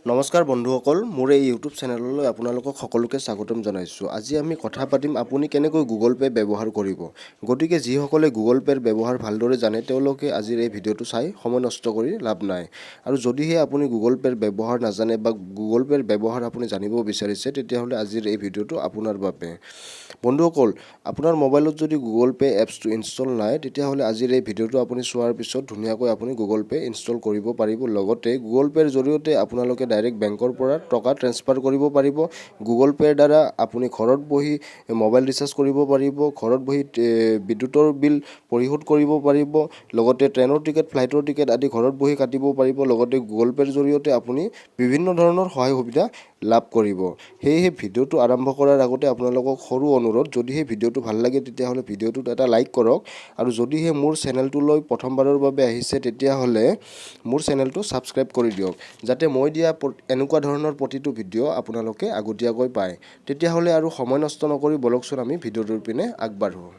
নমস্কাৰ বন্ধুসকল মোৰ এই ইউটিউব চেনেললৈ আপোনালোকক সকলোকে স্বাগতম জনাইছোঁ। আজি আমি কথা পাতিম আপুনি কেনেকৈ গুগল পে ব্যৱহাৰ কৰিব। গতিকে যিসকলে গুগল পেৰ ব্যৱহাৰ ভালদৰে জানে তেওঁলোকে আজিৰ এই ভিডিঅ'টো চাই সময় নষ্ট কৰি লাভ নাই। আৰু যদিহে আপুনি গুগল পেৰ ব্যৱহাৰ নাজানে বা গুগল পেৰ ব্যৱহাৰ আপুনি জানিব বিচাৰিছে তেতিয়াহ'লে আজিৰ এই ভিডিঅ'টো আপোনাৰ বাবে। বন্ধুসকল আপোনাৰ মোবাইলত যদি গুগল পে এপছটো ইনষ্টল নাই তেতিয়াহ'লে আজিৰ এই ভিডিঅ'টো আপুনি চোৱাৰ পিছত ধুনীয়াকৈ আপুনি গুগল পে ইনষ্টল কৰিব পাৰিব। লগতে গুগল পেৰ জৰিয়তে আপোনালোকে ডাইৰেক্ট বেংকৰ পৰা টকা ট্ৰেন্সফাৰ কৰিব পাৰিব। গুগল পেৰ দ্বাৰা আপুনি ঘৰত বহি মোবাইল ৰিচাৰ্জ কৰিব পাৰিব, ঘৰত বহি বিদ্যুতৰ বিল পৰিশোধ কৰিব পাৰিব, লগতে ট্ৰেইনৰ টিকেট, ফ্লাইটৰ টিকেট আদি ঘৰত বহি কাটিব পাৰিব। লগতে গুগল পেৰ জৰিয়তে আপুনি বিভিন্ন ধৰণৰ সহায় সুবিধা লাভ কৰিব। সেয়েহে ভিডিঅ'টো আৰম্ভ কৰাৰ আগতে আপোনালোকক সৰু অনুৰোধ, যদিহে ভিডিঅ'টো ভাল লাগে তেতিয়াহ'লে ভিডিঅ'টোত এটা লাইক কৰক, আৰু যদিহে মোৰ চেনেলটোলৈ প্ৰথমবাৰৰ বাবে আহিছে তেতিয়াহ'লে মোৰ চেনেলটো ছাবস্ক্ৰাইব কৰি দিয়ক, যাতে মই দিয়া এনেকুৱা ধৰণৰ প্ৰতিটো ভিডিঅ' আপোনালোকে আগতীয়াকৈ পায়। তেতিয়াহ'লে আৰু সময় নষ্ট নকৰি বলকচোন আমি ভিডিঅ'টোৰ পিনে আগবাঢ়োঁ।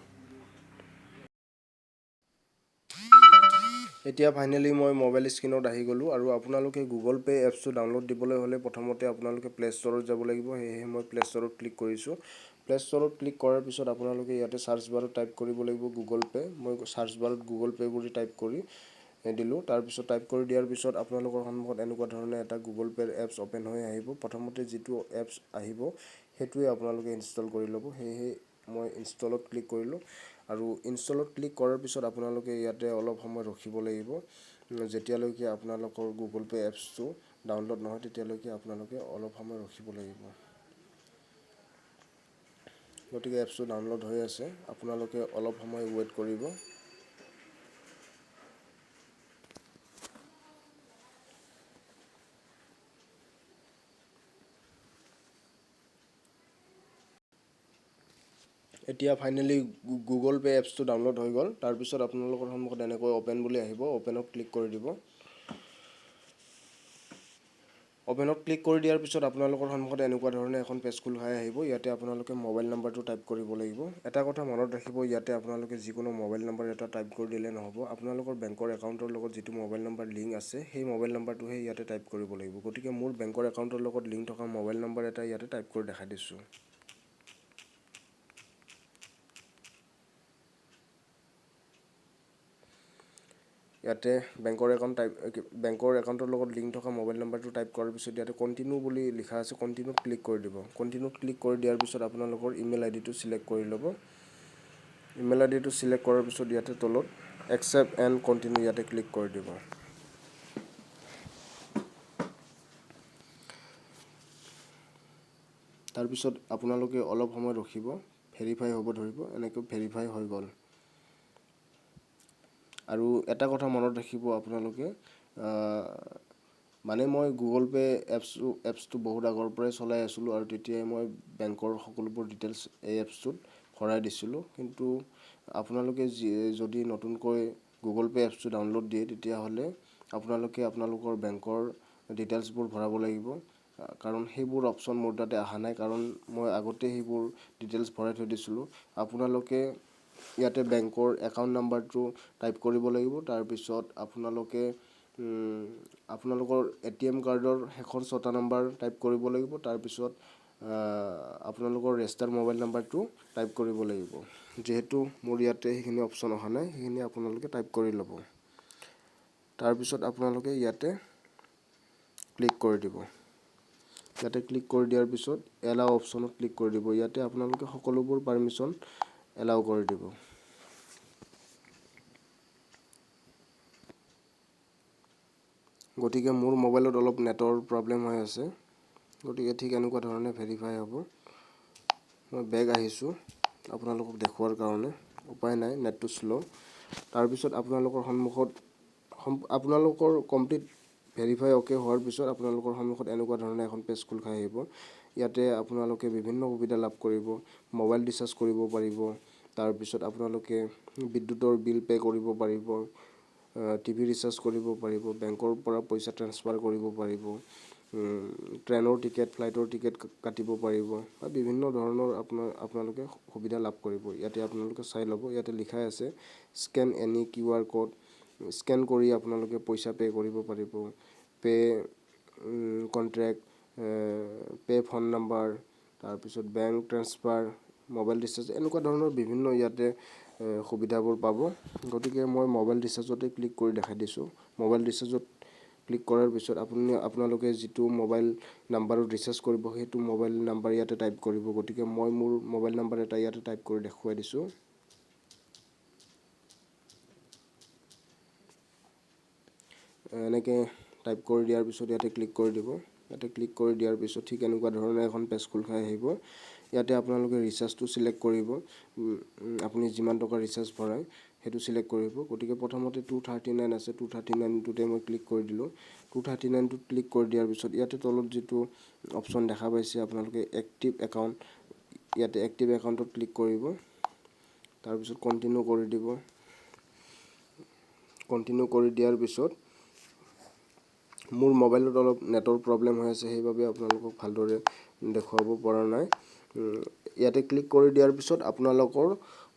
এতিয়া ফাইনেলি মই মোবাইল স্ক্ৰীনত আহি গ'লোঁ, আৰু আপোনালোকে গুগল পে এপছটো ডাউনলোড দিবলৈ হ'লে প্ৰথমতে আপোনালোকে প্লে ষ্ট'ৰত যাব লাগিব। সেয়েহে মই প্লে ষ্ট'ৰত ক্লিক কৰিছোঁ। প্লে ষ্ট'ৰত ক্লিক কৰাৰ পিছত আপোনালোকে ইয়াতে চাৰ্চ বাৰত টাইপ কৰিব লাগিব গুগল পে। মই চাৰ্চ বাৰত গুগল পে বুলি টাইপ কৰি দিলোঁ। তাৰপিছত টাইপ কৰি দিয়াৰ পিছত আপোনালোকৰ সন্মুখত এনেকুৱা ধৰণে এটা গুগল পেৰ এপছ অ'পেন হৈ আহিব। প্ৰথমতে যিটো এপছ আহিব সেইটোৱে আপোনালোকে ইনষ্টল কৰি ল'ব। সেয়েহে মই ইনষ্টলত ক্লিক কৰিলোঁ, আৰু ইনষ্টলত ক্লিক কৰাৰ পিছত আপোনালোকে ইয়াতে অলপ সময় ৰখিব লাগিব। যেতিয়ালৈকে আপোনালোকৰ গুগল পে এপছটো ডাউনলোড নহয় তেতিয়ালৈকে আপোনালোকে অলপ সময় ৰখিব লাগিব। গতিকে এপছটো ডাউনলোড হৈ আছে, আপোনালোকে অলপ সময় ৱেইট কৰিব। এতিয়া ফাইনেলি গুগল পে এপছটো ডাউনলোড হৈ গ'ল। তাৰপিছত আপোনালোকৰ সন্মুখত এনেকৈ অ'পেন বুলি আহিব, অ'পেনত ক্লিক কৰি দিব। অ'পেনত ক্লিক কৰি দিয়াৰ পিছত আপোনালোকৰ সন্মুখত এনেকুৱা ধৰণে এখন পেজ খোল খাই আহিব। ইয়াতে আপোনালোকে মোবাইল নাম্বাৰটো টাইপ কৰিব লাগিব। এটা কথা মনত ৰাখিব, ইয়াতে আপোনালোকে যিকোনো মোবাইল নাম্বাৰ এটা টাইপ কৰি দিলে নহ'ব। আপোনালোকৰ বেংকৰ একাউণ্টৰ লগত যিটো মোবাইল নাম্বাৰ লিংক আছে সেই মোবাইল নাম্বাৰটোহে ইয়াতে টাইপ কৰিব লাগিব। গতিকে মোৰ বেংকৰ একাউণ্টৰ লগত লিংক থকা মোবাইল নাম্বাৰ এটা ইয়াতে টাইপ কৰি দেখাই দিছোঁ। ইয়াতে বেংকৰ একাউণ্টৰ লগত লিংক থকা মোবাইল নাম্বাৰটো টাইপ কৰাৰ পিছত ইয়াতে কণ্টিনিউ বুলি লিখা আছে, কণ্টিনিউত ক্লিক কৰি দিব। কণ্টিনিউত ক্লিক কৰি দিয়াৰ পিছত আপোনালোকৰ ইমেইল আইডিটো চিলেক্ট কৰি ল'ব। ইমেইল আইডিটো চিলেক্ট কৰাৰ পিছত ইয়াতে তলত একচেপ্ট এণ্ড কণ্টিনিউ ইয়াতে ক্লিক কৰি দিব। তাৰপিছত আপোনালোকে অলপ সময় ৰখিব, ভেৰিফাই হ'ব ধৰিব। এনেকৈ ভেৰিফাই হৈ গ'ল। আৰু এটা কথা মনত ৰাখিব আপোনালোকে, মানে মই গুগল পে এপছটো বহুত আগৰ পৰাই চলাই আছিলোঁ, আৰু তেতিয়াই মই বেংকৰ সকলোবোৰ ডিটেইলছ এই এপছটোত ভৰাই দিছিলোঁ। কিন্তু আপোনালোকে যদি নতুনকৈ গুগল পে এপছটো ডাউনলোড দিয়ে তেতিয়াহ'লে আপোনালোকে আপোনালোকৰ বেংকৰ ডিটেইলছবোৰ ভৰাব লাগিব, কাৰণ সেইবোৰ অপশ্যন মোৰ তাতে অহা নাই, কাৰণ মই আগতে সেইবোৰ ডিটেইলছ ভৰাই থৈ দিছিলোঁ। আপোনালোকে ইয়াতে বেংকৰ একাউণ্ট নাম্বাৰটো টাইপ কৰিব লাগিব। তাৰপিছত আপোনালোকে আপোনালোকৰ ATM কাৰ্ডৰ শেষৰ 6টা নাম্বাৰ টাইপ কৰিব লাগিব। তাৰপিছত আপোনালোকৰ ৰেজিষ্টাৰ মোবাইল নাম্বাৰটো টাইপ কৰিব লাগিব। যিহেতু মোৰ ইয়াতে সেইখিনি অপশ্যন অহা নাই, সেইখিনি আপোনালোকে টাইপ কৰি ল'ব। তাৰপিছত আপোনালোকে ইয়াতে ক্লিক কৰি দিব। ইয়াতে ক্লিক কৰি দিয়াৰ পিছত এলাও অপশ্যনত ক্লিক কৰি দিব। ইয়াতে আপোনালোকে সকলোবোৰ পাৰ্মিশ্যন এলাও কৰি দিব। গতিকে মোৰ মোবাইলত অলপ নেটৰ প্ৰব্লেম হৈ আছে, গতিকে ঠিক এনেকুৱা ধৰণে ভেৰিফাই হ'ব। মই বেক আহিছোঁ আপোনালোকক দেখুৱাৰ কাৰণে, উপায় নাই, নেটটো শ্ল'। তাৰপিছত আপোনালোকৰ সন্মুখত আপোনালোকৰ কমপ্লিট ভেৰিফাই অ'কে হোৱাৰ পিছত আপোনালোকৰ সন্মুখত এনেকুৱা ধৰণে এখন পেজ খোল খাই আহিব। ইয়াতে আপোনালোকে বিভিন্ন সুবিধা লাভ কৰিব। মোবাইল ৰিচাৰ্জ কৰিব পাৰিব, তাৰপিছত আপোনালোকে বিদ্যুতৰ বিল পে' কৰিব পাৰিব, TV ৰিচাৰ্জ কৰিব পাৰিব, বেংকৰ পৰা পইচা ট্ৰেন্সফাৰ কৰিব পাৰিব, ট্ৰেইনৰ টিকেট, ফ্লাইটৰ টিকেট কাটিব পাৰিব, বা বিভিন্ন ধৰণৰ আপোনালোকে সুবিধা লাভ কৰিব। ইয়াতে আপোনালোকে চাই ল'ব, ইয়াতে লিখাই আছে স্কেন QR ক'ড। স্কেন কৰি আপোনালোকে পইচা পে' কৰিব পাৰিব। কন্ট্ৰেক্ট পে ফোন নাম্বাৰ তাৰপিছত বেংক ট্ৰান্সফাৰ মোবাইল ৰিচাৰ্জ এনেকুৱা ধৰণৰ বিভিন্ন ইয়াতে সুবিধাবোৰ পাব গতিকে মই মোবাইল ৰিচাৰ্জতে ক্লিক কৰি দেখাই দিছোঁ মোবাইল ৰিচাৰ্জত ক্লিক কৰাৰ পিছত আপোনালোকে যিটো মোবাইল নাম্বাৰত ৰিচাৰ্জ কৰিব সেইটো মোবাইল নাম্বাৰ ইয়াতে টাইপ কৰিব গতিকে মই মোৰ মোবাইল নাম্বাৰ এটা ইয়াতে টাইপ কৰি দেখুৱাই দিছোঁ এনেকৈ টাইপ কৰি দিয়াৰ পিছত ইয়াতে ক্লিক কৰি দিব ইয়াতে ক্লিক কৰি দিয়াৰ পিছত ঠিক এনেকুৱা ধৰণে এখন পেজ খোল খাই আহিব ইয়াতে আপোনালোকে ৰিচাৰ্জটো সিলেক্ট কৰিব আপুনি যিমান টকা ৰিচাৰ্জ ভৰাই হেতু সিলেক্ট কৰিব গতিকে প্ৰথমতে 239 আছে 239 টোতে মই ক্লিক কৰি দিলোঁ 239 টোত ক্লিক কৰি দিয়াৰ পিছত ইয়াতে তলত যেটো অপচন দেখা পাইছে আপোনালোকে এক্টিভ একাউন্ট ইয়াতে এক্টিভ একাউন্টত ক্লিক কৰিব তাৰ পিছত কন্টিনিউ কৰি দিব কন্টিনিউ কৰি দিয়াৰ পিছত মোৰ মোবাইলত অলপ নেটৰ প্ৰবলেম হৈ আছে সেইভাবে আপোনালোকক ভালদৰে দেখুৱাব পৰা নাই ইয়াতে ক্লিক কৰি দিয়াৰ পিছত আপোনালোকৰ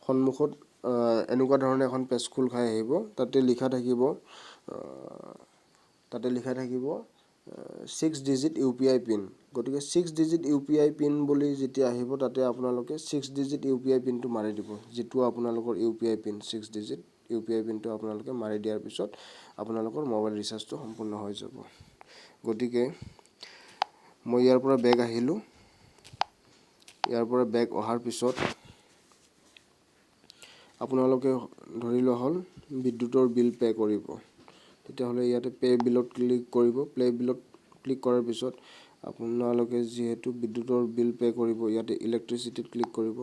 সন্মুখত এনেকুৱা ধৰণে এখন পেজ খোল খাই আহিব তাতে লিখা থাকিব 6 ডিজিট UPI পিন গতিকে 6 ডিজিট UPI পিন বুলি যেতিয়া আহিব তাতে আপোনালোকে 6 ডিজিট UPI পিনটো মাৰি দিব যেটো আপোনালোকৰ UPI পিন 6 ডিজিট UPI পিনটো আপোনালোকে মাৰি দিয়াৰ পিছত আপোনালোকৰ মোবাইল ৰিচাৰ্জটো সম্পূৰ্ণ হৈ যাব গতিকে মই ইয়াৰ পৰা বেক আহিলো ইয়াৰ পৰা বেক অহাৰ পিছত আপোনালোকে ধৰি লোৱা হল বিদ্যুতৰ বিল পে কৰিব তেতিয়া হলে ইয়াতে পে বিলত ক্লিক কৰিব প্লে বিলত ক্লিক কৰাৰ পিছত আপোনালোকে যেহেতু বিদ্যুতৰ বিল পে কৰিব ইয়াতে ইলেক্ট্ৰিচিটিত ক্লিক কৰিব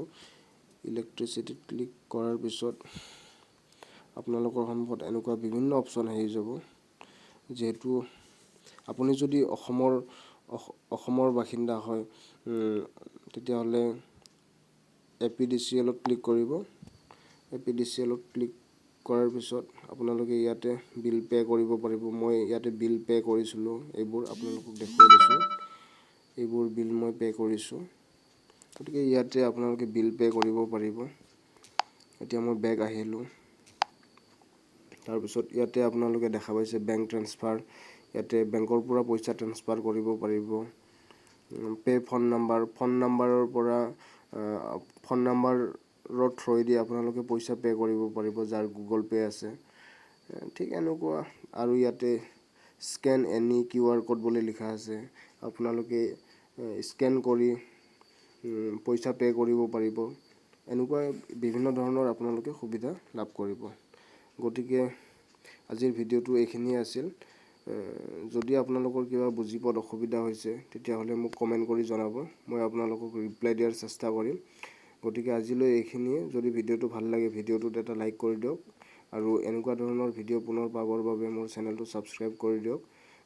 ইলেক্ট্ৰিচিটিত ক্লিক কৰাৰ পিছত আপোনালোকৰ সন্মুখত এনেকুৱা বিভিন্ন অপচন আহি যাব যেহেতু আপুনি যদি অসমৰ বাসিন্দা হয় তেতিয়া হলে APDCL ত ক্লিক কৰিব APDCL ত ক্লিক কৰাৰ পিছত আপোনালোকে ইয়াতে বিল পে কৰিব পাৰিব মই ইয়াতে বিল পে কৰিছিলো এইবোৰ আপোনালোকক দেখুৱাই দিছো এইবোৰ বিল মই পে কৰিছো গতিকে ইয়াতে আপোনালোকে বিল পে কৰিব পাৰিব এতিয়া মই বেক আহিলো তাৰ পিছত ইয়াতে আপোনালোকে দেখা পাইছে বেংক ট্ৰান্সফাৰ ইয়াতে বেংকৰ পৰা পইচা ট্ৰান্সফাৰ কৰিব পাৰিব পে ফোন নাম্বাৰৰ পৰা ফোন নাম্বাৰৰ থ্ৰুই দি আপোনালোকে পইচা পে কৰিব পাৰিব যাৰ গুগল পে আছে ঠিক এনেকুৱা আৰু ইয়াতে স্ক্যান এনি QR কোড বুলি লিখা আছে আপোনালোকে স্ক্যান কৰি পইচা পে কৰিব পাৰিব এনেকুৱা বিভিন্ন ধৰণৰ আপোনালোকে সুবিধা লাভ কৰিব গতিকে আজিৰ ভিডিওটো এইখিনিয়ে আছিল যদি আপোনালোকৰ কিবা বুজি পোৱাত অসুবিধা হৈছে তেতিয়া হলে মোক কমেন্ট কৰি জনাব মই আপোনালোকক ৰিপ্লাই দিয়াৰ চেষ্টা কৰিম গতিকে আজিলৈ এইখিনিয়ে যদি ভিডিওটো ভাল লাগে ভিডিওটোত এটা লাইক কৰি দিয়ক আৰু এনেকুৱা ধৰণৰ ভিডিও পুনৰ পাবৰ বাবে মোৰ চেনেলটো সাবস্ক্ৰাইব কৰি দিয়ক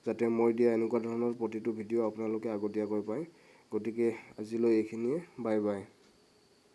যাতে মই দিয়া এনেকুৱা ধৰণৰ প্ৰতিটো ভিডিও আপোনালোকে আগতীয়াকৈ পায় গতিকে আজিলৈ এইখিনিয়ে বাই বাই